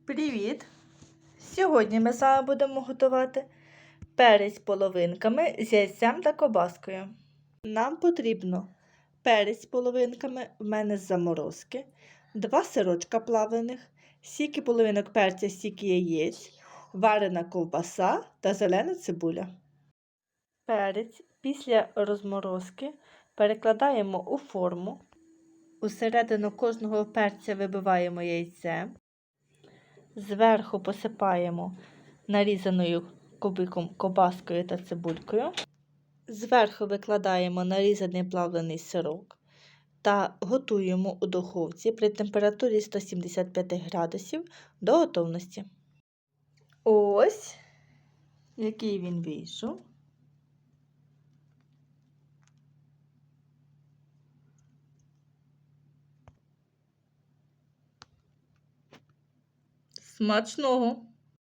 Привіт! Сьогодні ми з вами будемо готувати перець з половинками з яйцем та ковбаскою. Нам потрібно перець з половинками, в мене з заморозки, 2 сирочка плавлених, стільки половинок перця, стільки яєць, варена ковбаса та зелена цибуля. Перець після розморозки перекладаємо у форму. Усередину кожного перця вибиваємо яйце. Зверху посипаємо нарізаною кубиком ковбаскою та цибулькою. Зверху викладаємо нарізаний плавлений сирок та готуємо у духовці при температурі 175 градусів до готовності. Ось який він вийшов. Смачного!